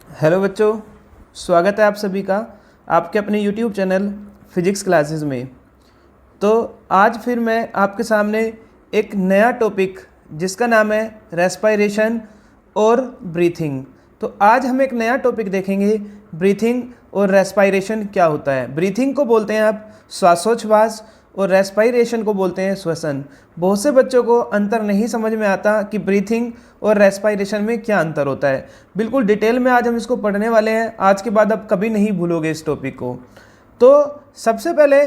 Hello बच्चों, स्वागत है आप सभी का आपके अपने YouTube चैनल फिजिक्स क्लासेस में। तो आज फिर मैं आपके सामने एक नया टॉपिक जिसका नाम है रेस्पिरेशन और ब्रीथिंग। तो आज हम एक नया टॉपिक देखेंगे, ब्रीथिंग और रेस्पिरेशन क्या होता है। ब्रीथिंग को बोलते हैं आप श्वासोच्छ्वास और रेस्पिरेशन को बोलते हैं श्वसन। बहुत से बच्चों को अंतर नहीं समझ में आता कि ब्रीथिंग और रेस्पिरेशन में क्या अंतर होता है। बिल्कुल डिटेल में आज हम इसको पढ़ने वाले हैं। आज के बाद आप कभी नहीं भूलोगे इस टॉपिक को। तो सबसे पहले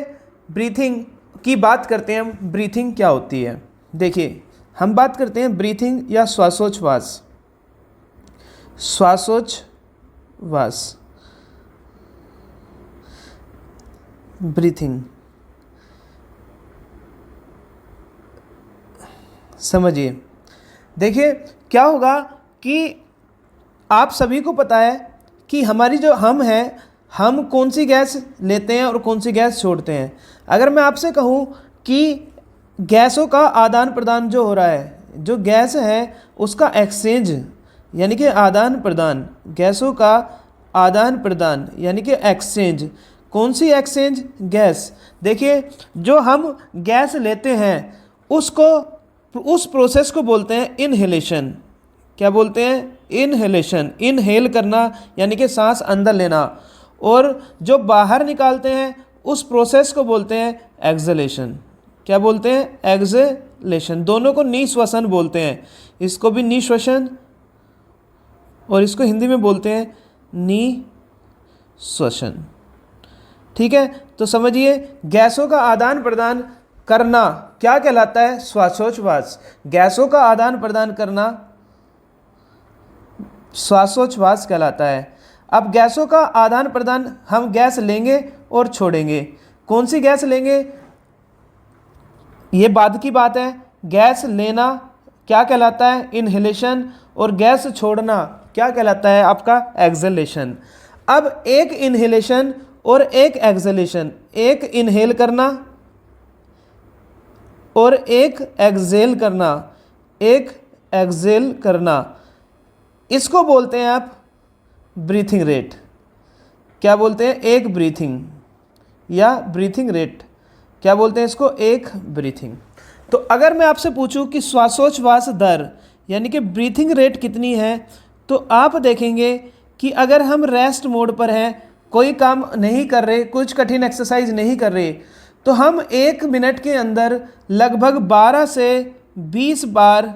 ब्रीथिंग की बात करते हैं हम। ब्रीथिंग क्या होती है, देखिए हम बात करते हैं ब्रीथिंग या श्वासोच्छ्वास। श्वासोच्छ्वास, ब्रीथिंग, समझिए। देखिए क्या होगा कि आप सभी को पता है कि हमारी जो हम हैं, हम कौन सी गैस लेते हैं और कौन सी गैस छोड़ते हैं। अगर मैं आपसे कहूँ कि गैसों का आदान प्रदान जो हो रहा है, जो गैस है उसका एक्सचेंज यानी कि आदान प्रदान, गैसों का आदान प्रदान यानी कि एक्सचेंज। कौन सी एक्सचेंज? गैस। देखिए जो हम गैस लेते हैं उस प्रोसेस को बोलते हैं इनहेलेशन। क्या बोलते हैं? इनहेलेशन। इनहेल करना यानी कि सांस अंदर लेना, और जो बाहर निकालते हैं उस प्रोसेस को बोलते हैं एक्सहेलेशन। क्या बोलते हैं? एक्सहेलेशन। दोनों को निश्वसन बोलते हैं। इसको भी निश्वसन और इसको हिंदी में बोलते हैं निश्वसन। ठीक है, तो समझिए गैसों का आदान प्रदान करना क्या कहलाता है? श्वासोच्छ्वास। गैसों का आदान प्रदान करना श्वासोच्छ्वास कहलाता है। अब गैसों का आदान प्रदान, हम गैस लेंगे और छोड़ेंगे। कौन सी गैस लेंगे ये बाद की बात है। गैस लेना क्या कहलाता है? इनहेलेशन। और गैस छोड़ना क्या कहलाता है? आपका एक्सहेलेशन। अब एक इनहेलेशन और एक एक्सहेलेशन, एक इनहेल करना और एक एक्सहेल करना, एक एक्सहेल करना, इसको बोलते हैं आप ब्रीथिंग रेट। क्या बोलते हैं? एक ब्रीथिंग या ब्रीथिंग रेट। क्या बोलते हैं इसको? एक ब्रीथिंग। तो अगर मैं आपसे पूछूं कि श्वासोच्छ्वास दर यानी कि ब्रीथिंग रेट कितनी है, तो आप देखेंगे कि अगर हम रेस्ट मोड पर हैं, कोई काम नहीं कर रहे, कुछ कठिन एक्सरसाइज नहीं कर रहे, तो हम 1 मिनट के अंदर लगभग 12 से 20 बार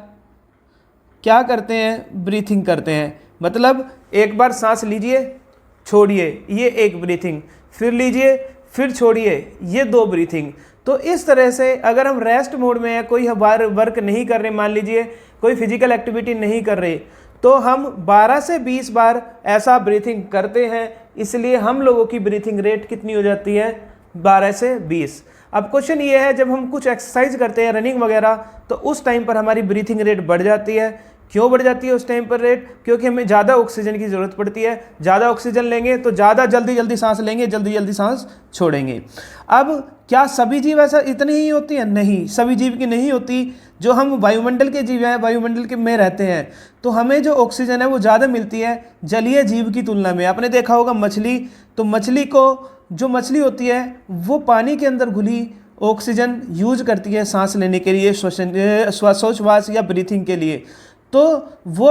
क्या करते हैं? ब्रीथिंग करते हैं। मतलब एक बार सांस लीजिए, छोड़िए, ये एक ब्रीथिंग, फिर लीजिए, फिर छोड़िए, ये 2 ब्रीथिंग। तो इस तरह से अगर हम रेस्ट मोड में है, कोई वर्क नहीं कर रहे, मान लीजिए कोई फिजिकल एक्टिविटी नहीं कर रहे, तो हम 12 से 20 बार ऐसा ब्रीथिंग करते हैं। इसलिए हम लोगों की ब्रीथिंग रेट कितनी हो जाती है? 12 से 20। अब क्वेश्चन ये है, जब हम कुछ एक्सरसाइज करते हैं, रनिंग वगैरह, तो उस टाइम पर हमारी ब्रीथिंग रेट बढ़ जाती है। क्यों बढ़ जाती है उस टाइम पर रेट? क्योंकि हमें ज़्यादा ऑक्सीजन की ज़रूरत पड़ती है। ज़्यादा ऑक्सीजन लेंगे तो ज़्यादा जल्दी सांस लेंगे, जल्दी सांस छोड़ेंगे। अब क्या सभी जीव ऐसा इतनी ही होती है? नहीं, सभी जीव की नहीं होती। जो हम वायुमंडल के जीव हैं, वायुमंडल के में रहते हैं, तो हमें जो ऑक्सीजन है वो ज़्यादा मिलती है जलीय जीव की तुलना में। आपने देखा होगा मछली, तो मछली को, जो मछली होती है वो पानी के अंदर घुली ऑक्सीजन यूज करती है सांस लेने के लिए, श्वासोच्छ्वास या ब्रीथिंग के लिए। तो वो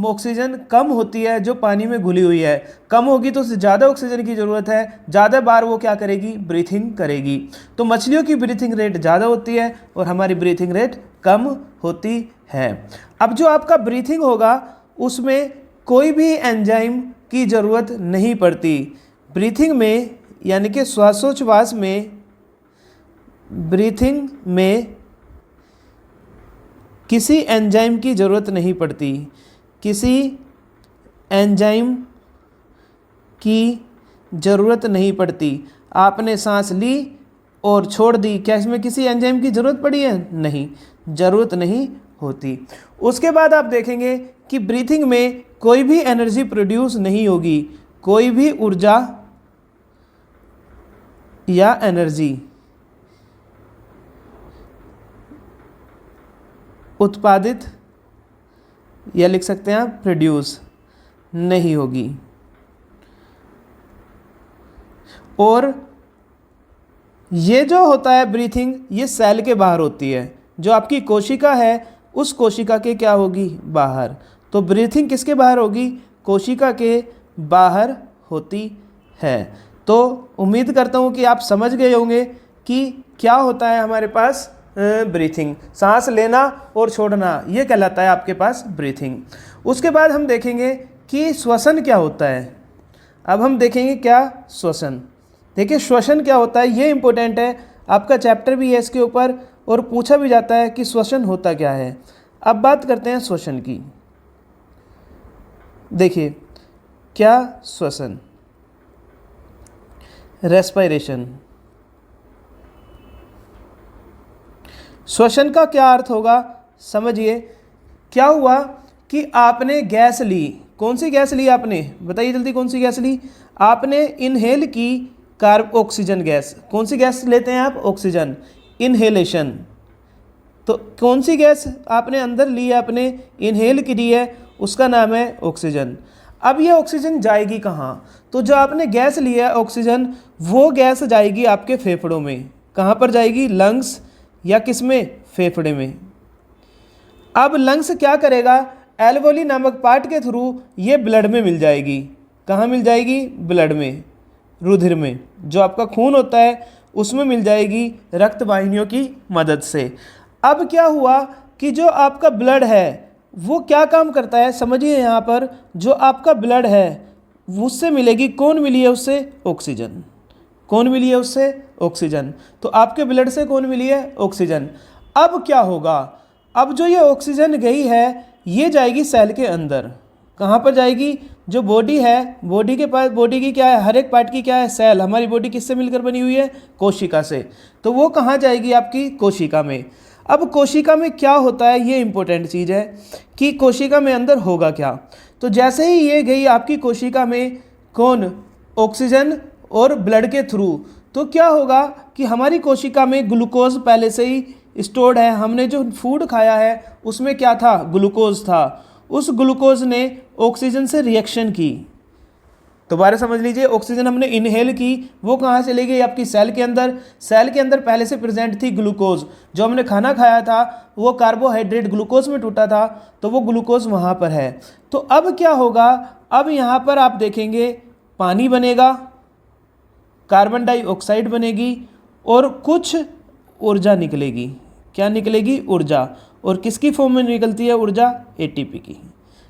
ऑक्सीजन कम होती है जो पानी में घुली हुई है। कम होगी तो ज़्यादा ऑक्सीजन की ज़रूरत है, ज़्यादा बार वो क्या करेगी? ब्रीथिंग करेगी। तो मछलियों की ब्रीथिंग रेट ज़्यादा होती है और हमारी ब्रीथिंग रेट कम होती है। अब जो आपका ब्रीथिंग होगा उसमें कोई भी एंजाइम की ज़रूरत नहीं पड़ती। ब्रीथिंग में यानी कि श्वासोच्छ्वास में, ब्रीथिंग में किसी एंजाइम की ज़रूरत नहीं पड़ती। किसी एंजाइम की ज़रूरत नहीं पड़ती। आपने सांस ली और छोड़ दी, क्या इसमें किसी एंजाइम की ज़रूरत पड़ी है? नहीं, ज़रूरत नहीं होती। उसके बाद आप देखेंगे कि ब्रीथिंग में कोई भी एनर्जी प्रोड्यूस नहीं होगी, कोई भी ऊर्जा या एनर्जी उत्पादित, या लिख सकते हैं आप प्रोड्यूस, नहीं होगी। और ये जो होता है ब्रीथिंग, ये सेल के बाहर होती है। जो आपकी कोशिका है उस कोशिका के क्या होगी, बाहर। तो ब्रीथिंग किसके बाहर होगी, कोशिका के बाहर होती है। तो उम्मीद करता हूँ कि आप समझ गए होंगे कि क्या होता है हमारे पास ब्रीथिंग। सांस लेना और छोड़ना, ये कहलाता है आपके पास ब्रीथिंग। उसके बाद हम देखेंगे कि श्वसन क्या होता है। अब हम देखेंगे क्या श्वसन। देखिए श्वसन क्या होता है, ये इम्पोर्टेंट है, आपका चैप्टर भी है इसके ऊपर और पूछा भी जाता है कि श्वसन होता क्या है। अब बात करते हैं श्वसन की। देखिए क्या श्वसन, रेस्पिरेशन। श्वसन का क्या अर्थ होगा, समझिए। क्या हुआ कि आपने गैस ली, कौन सी गैस ली आपने, बताइए जल्दी, कौन सी गैस ली आपने, इनहेल की ऑक्सीजन गैस। कौन सी गैस लेते हैं आप, ऑक्सीजन, इनहेलेशन। तो कौन सी गैस आपने अंदर ली है, आपने इनहेल की है, उसका नाम है ऑक्सीजन। अब ये ऑक्सीजन जाएगी कहाँ, तो जो आपने गैस ली है ऑक्सीजन, वो गैस जाएगी आपके फेफड़ों में। कहाँ पर जाएगी, लंग्स या किस में, फेफड़े में। अब लंग्स क्या करेगा, एल्वोली नामक पार्ट के थ्रू ये ब्लड में मिल जाएगी। कहाँ मिल जाएगी, ब्लड में, रुधिर में, जो आपका खून होता है उसमें मिल जाएगी रक्त वाहिनियों की मदद से। अब क्या हुआ कि जो आपका ब्लड है वो क्या काम करता है, समझिए। यहाँ पर जो आपका ब्लड है उससे मिलेगी, कौन मिली है उससे, ऑक्सीजन। कौन मिली है उससे, ऑक्सीजन। तो आपके ब्लड से कौन मिली है, ऑक्सीजन। अब क्या होगा, अब जो ये ऑक्सीजन गई है ये जाएगी सेल के अंदर। कहाँ पर जाएगी, जो बॉडी है, बॉडी के पास, बॉडी की क्या है, हर एक पार्ट की क्या है, सेल। हमारी बॉडी किससे मिलकर बनी हुई है, कोशिका से। तो वो कहाँ जाएगी, आपकी कोशिका में। अब कोशिका में क्या होता है, ये इंपॉर्टेंट चीज़ है कि कोशिका में अंदर होगा क्या। तो जैसे ही ये गई आपकी कोशिका में, कौन, ऑक्सीजन और ब्लड के थ्रू, तो क्या होगा कि हमारी कोशिका में ग्लूकोज पहले से ही स्टोर्ड है। हमने जो फूड खाया है उसमें क्या था, ग्लूकोज था। उस ग्लूकोज ने ऑक्सीजन से रिएक्शन की। दोबारा समझ लीजिए, ऑक्सीजन हमने इनहेल की, वो कहाँ चली गई, आपकी सेल के अंदर। सेल के अंदर पहले से प्रेजेंट थी ग्लूकोज। जो हमने खाना खाया था वो कार्बोहाइड्रेट ग्लूकोज में टूटा था, तो वो ग्लूकोज वहाँ पर है। तो अब क्या होगा, अब यहाँ पर आप देखेंगे पानी बनेगा, कार्बन डाइऑक्साइड बनेगी और कुछ ऊर्जा निकलेगी। क्या निकलेगी, ऊर्जा। और किसकी फॉर्म में निकलती है ऊर्जा, एटीपी की।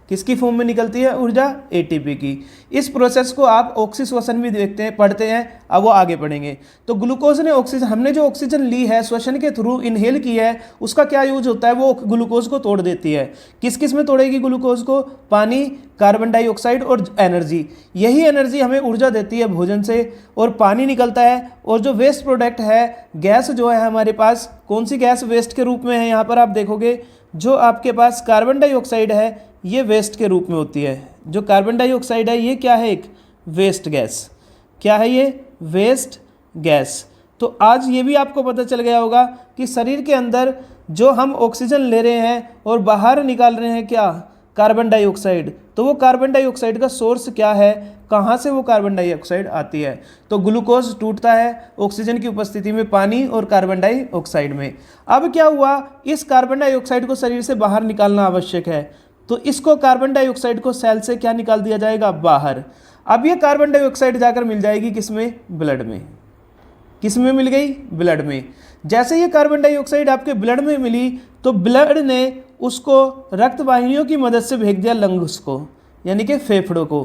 किसकी फॉर्म में निकलती है ऊर्जा, एटीपी की। इस प्रोसेस को आप ऑक्सीश्वसन भी देखते हैं, पढ़ते हैं, अब वो आगे पढ़ेंगे। तो ग्लूकोज ने ऑक्सीजन, हमने जो ऑक्सीजन ली है श्वसन के थ्रू इनहेल की है, उसका क्या यूज होता है, वो ग्लूकोज को तोड़ देती है। किस किस में तोड़ेगी ग्लूकोज को, पानी, कार्बन डाइऑक्साइड और एनर्जी। यही एनर्जी हमें ऊर्जा देती है भोजन से। और पानी निकलता है, और जो वेस्ट प्रोडक्ट है, गैस जो है हमारे पास, कौन सी गैस वेस्ट के रूप में है, यहाँ पर आप देखोगे जो आपके पास कार्बन डाइऑक्साइड है ये वेस्ट के रूप में होती है। जो कार्बन डाइऑक्साइड है ये क्या है, एक वेस्ट गैस। क्या है ये, वेस्ट गैस। तो आज ये भी आपको पता चल गया होगा कि शरीर के अंदर जो हम ऑक्सीजन ले रहे हैं और बाहर निकाल रहे हैं क्या, कार्बन डाइऑक्साइड। तो वो कार्बन डाइऑक्साइड का सोर्स क्या है, कहाँ से वो कार्बन डाइऑक्साइड आती है। तो ग्लूकोज टूटता है ऑक्सीजन की उपस्थिति में, पानी और कार्बन डाइऑक्साइड में। अब क्या हुआ, इस कार्बन डाइऑक्साइड को शरीर से बाहर निकालना आवश्यक है। तो इसको कार्बन डाइऑक्साइड को सेल से क्या निकाल दिया जाएगा, बाहर। अब ये कार्बन डाइऑक्साइड जाकर मिल जाएगी किसमें, ब्लड में। किस में मिल गई, ब्लड में। जैसे ये कार्बन डाइऑक्साइड आपके ब्लड में मिली तो ब्लड ने उसको रक्त वाहिनियों की मदद से भेज दिया लंग्स को, यानी कि फेफड़ों को।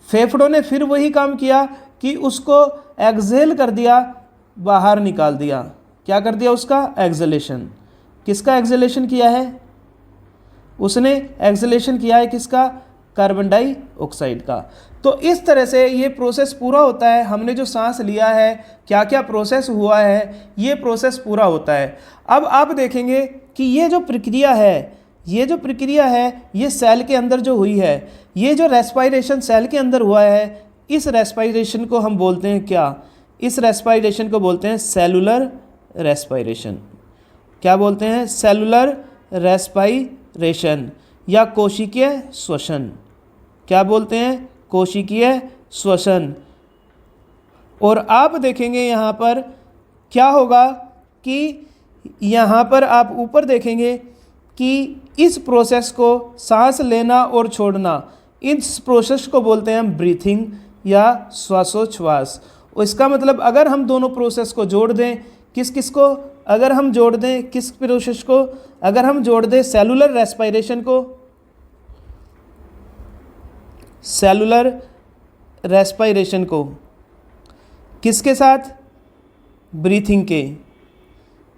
फेफड़ों ने फिर वही काम किया कि उसको एक्सहेल कर दिया, बाहर निकाल दिया। क्या कर दिया, उसका एक्सहेलेशन। किसका एक्सहेलेशन किया है, उसने एक्सहेलेशन किया है किसका, कार्बन डाइऑक्साइड का। तो इस तरह से ये प्रोसेस पूरा होता है। हमने जो सांस लिया है, क्या क्या प्रोसेस हुआ है, ये प्रोसेस पूरा होता है। अब आप देखेंगे कि ये जो प्रक्रिया है, ये सेल के अंदर जो हुई है, ये जो रेस्पिरेशन सेल के अंदर हुआ है, इस रेस्पिरेशन को हम बोलते हैं क्या, इस रेस्पिरेशन को बोलते हैं सेलुलर रेस्पिरेशन। क्या बोलते हैं, सेलुलर रेस्पिरेशन या कोशिकीय श्वसन। क्या बोलते हैं, कोशिकीय श्वसन। और आप देखेंगे यहाँ पर क्या होगा कि यहाँ पर आप ऊपर देखेंगे कि इस प्रोसेस को सांस लेना और छोड़ना, इस प्रोसेस को बोलते हैं हम ब्रीथिंग या श्वासोच्छ्वास। और इसका मतलब अगर हम दोनों प्रोसेस को जोड़ दें, किस किस को अगर हम जोड़ दें, किस प्रोसेस को अगर हम जोड़ दें, सेलुलर रेस्पिरेशन को, सेलुलर रेस्पिरेशन को किसके साथ, ब्रीथिंग के,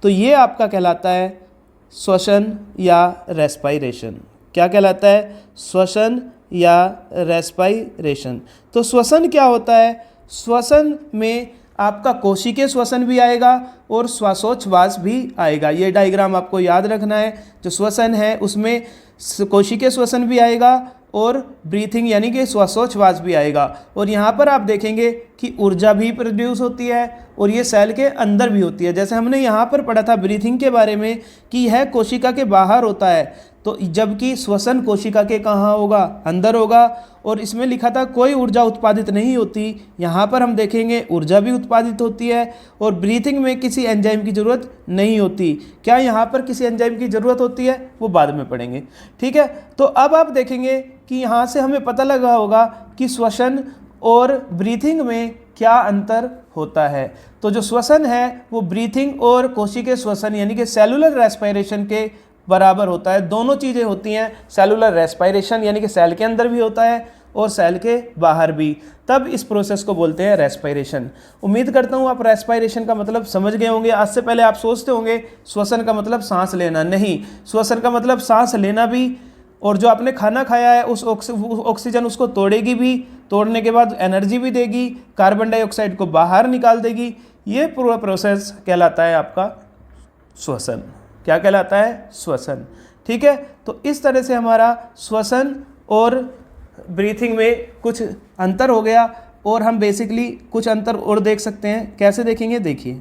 तो ये आपका कहलाता है श्वसन या रेस्पिरेशन। क्या कहलाता है, श्वसन या रेस्पिरेशन। तो श्वसन क्या होता है, श्वसन में आपका कोशिकीय श्वसन भी आएगा और श्वासोच्छ्वास भी आएगा। ये डायग्राम आपको याद रखना है। जो श्वसन है उसमें कोशिकीय श्वसन भी आएगा और ब्रीथिंग यानी कि श्वासोच्छ्वास भी आएगा। और यहाँ पर आप देखेंगे कि ऊर्जा भी प्रोड्यूस होती है और ये सेल के अंदर भी होती है। जैसे हमने यहाँ पर पढ़ा था ब्रीथिंग के बारे में कि यह कोशिका के बाहर होता है, तो जबकि श्वसन कोशिका के कहाँ होगा, अंदर होगा। और इसमें लिखा था कोई ऊर्जा उत्पादित नहीं होती, यहाँ पर हम देखेंगे ऊर्जा भी उत्पादित होती है। और ब्रीथिंग में किसी एंजाइम की ज़रूरत नहीं होती। क्या यहाँ पर किसी एंजाइम की ज़रूरत होती है, वो बाद में पढ़ेंगे, ठीक है। तो अब आप देखेंगे कि यहाँ से हमें पता लगा होगा कि श्वसन और ब्रीथिंग में क्या अंतर होता है। तो जो श्वसन है वो ब्रीथिंग और कोशिकीय श्वसन यानी कि सेलुलर रेस्पिरेशन के बराबर होता है। दोनों चीज़ें होती हैं, सेलुलर रेस्पिरेशन यानी कि सेल के अंदर भी होता है और सेल के बाहर भी, तब इस प्रोसेस को बोलते हैं रेस्पिरेशन। उम्मीद करता हूँ आप रेस्पिरेशन का मतलब समझ गए होंगे। आज से पहले आप सोचते होंगे श्वसन का मतलब सांस लेना, नहीं, श्वसन का मतलब सांस लेना भी, और जो आपने खाना खाया है उस ऑक्सीजन उसको तोड़ेगी भी, तोड़ने के बाद एनर्जी भी देगी, कार्बन डाइऑक्साइड को बाहर निकाल देगी। ये पूरा प्रोसेस कहलाता है आपका श्वसन। क्या कहलाता है, श्वसन, ठीक है। तो इस तरह से हमारा श्वसन और ब्रीथिंग में कुछ अंतर हो गया। और हम बेसिकली कुछ अंतर और देख सकते हैं। कैसे देखेंगे, देखिए,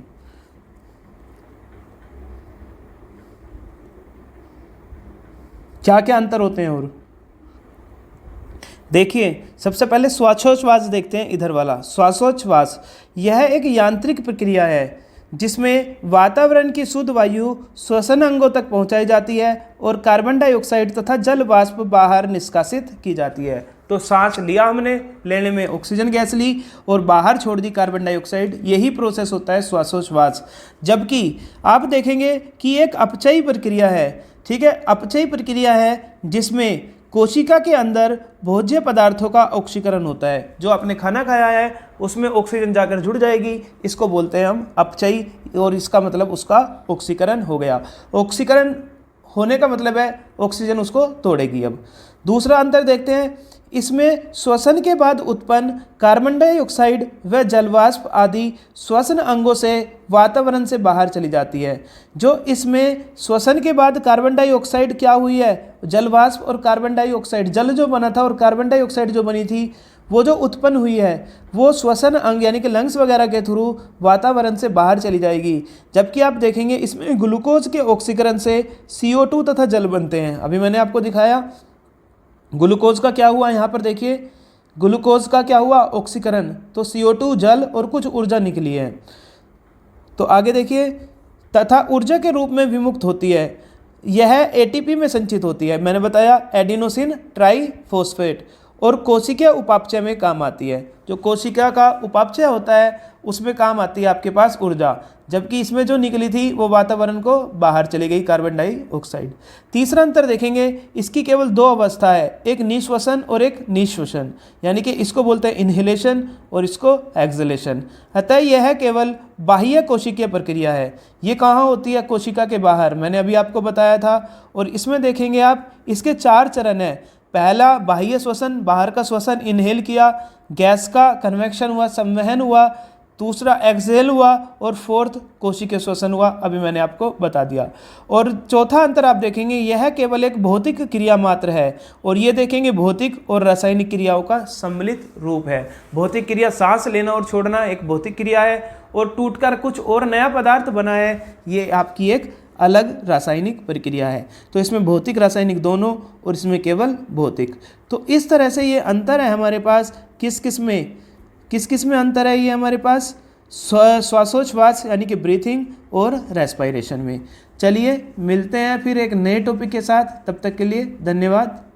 क्या क्या अंतर होते हैं। और देखिए, सबसे पहले श्वासोच्छ्वास देखते हैं, इधर वाला श्वासोच्छ्वास। यह एक यांत्रिक प्रक्रिया है जिसमें वातावरण की शुद्ध वायु श्वसन अंगों तक पहुंचाई जाती है और कार्बन डाइऑक्साइड तथा जल वाष्प बाहर निष्कासित की जाती है। तो सांस लिया हमने, लेने में ऑक्सीजन गैस ली और बाहर छोड़ दी कार्बन डाइऑक्साइड, यही प्रोसेस होता है श्वासोच्छ्वास। जबकि आप देखेंगे कि एक अपचयी प्रक्रिया है, ठीक है, अपचयी प्रक्रिया है जिसमें कोशिका के अंदर भोज्य पदार्थों का ऑक्सीकरण होता है। जो आपने खाना खाया है उसमें ऑक्सीजन जाकर जुड़ जाएगी, इसको बोलते हैं हम अपचयी, और इसका मतलब उसका ऑक्सीकरण हो गया। ऑक्सीकरण होने का मतलब है ऑक्सीजन उसको तोड़ेगी। अब दूसरा अंतर देखते हैं, इसमें श्वसन के बाद उत्पन्न कार्बन डाइऑक्साइड व जलवाष्प आदि श्वसन अंगों से वातावरण से बाहर चली जाती है। जो इसमें श्वसन के बाद कार्बन डाइऑक्साइड क्या हुई है, जलवाष्प और कार्बन डाइऑक्साइड, जल जो बना था और कार्बन डाइऑक्साइड जो बनी थी, वो जो उत्पन्न हुई है वो श्वसन अंग यानी कि लंग्स वगैरह के थ्रू वातावरण से बाहर चली जाएगी। जबकि आप देखेंगे इसमें ग्लूकोज के ऑक्सीकरण से CO2 तथा जल बनते हैं। अभी मैंने आपको दिखाया ग्लूकोज का क्या हुआ, यहाँ पर देखिए ग्लूकोज का क्या हुआ, ऑक्सीकरण, तो CO2 जल और कुछ ऊर्जा निकली है। तो आगे देखिए, तथा ऊर्जा के रूप में विमुक्त होती है। यह ATP में संचित होती है, मैंने बताया एडिनोसिन ट्राइफॉस्फेट, और कोशिकीय उपापचय में काम आती है। जो कोशिका का उपापचय होता है उसमें काम आती है आपके पास ऊर्जा, जबकि इसमें जो निकली थी वो वातावरण को बाहर चली गई, कार्बन डाइऑक्साइड। तीसरा अंतर देखेंगे, इसकी केवल दो अवस्था है, एक निश्वसन और एक निःश्वसन, यानी कि इसको बोलते हैं इनहेलेशन और इसको एक्सहेलेशन। अतः यह केवल बाह्य कोशिकीय प्रक्रिया है। ये कहाँ होती है, कोशिका के बाहर, मैंने अभी आपको बताया था। और इसमें देखेंगे आप, इसके 4 चरण हैं। पहला बाह्य श्वसन, बाहर का श्वसन, इनहेल किया, गैस का कन्वेक्शन हुआ, संवहन हुआ। दूसरा एक्सहेल हुआ, और फोर्थ कोशिकीय श्वसन हुआ, अभी मैंने आपको बता दिया। और चौथा अंतर आप देखेंगे, यह केवल एक भौतिक क्रिया मात्र है। और ये देखेंगे भौतिक और रासायनिक क्रियाओं का सम्मिलित रूप है। भौतिक क्रिया सांस लेना और छोड़ना एक भौतिक क्रिया है, और टूटकर कुछ और नया पदार्थ बना है, ये आपकी एक अलग रासायनिक प्रक्रिया है। तो इसमें भौतिक रासायनिक दोनों, और इसमें केवल भौतिक। तो इस तरह से ये अंतर है हमारे पास किस किस में, किस किस में अंतर है ये हमारे पास? श्वासोच्छ्वास यानी कि ब्रीथिंग और रेस्पिरेशन में। चलिए मिलते हैं फिर एक नए टॉपिक के साथ, तब तक के लिए धन्यवाद।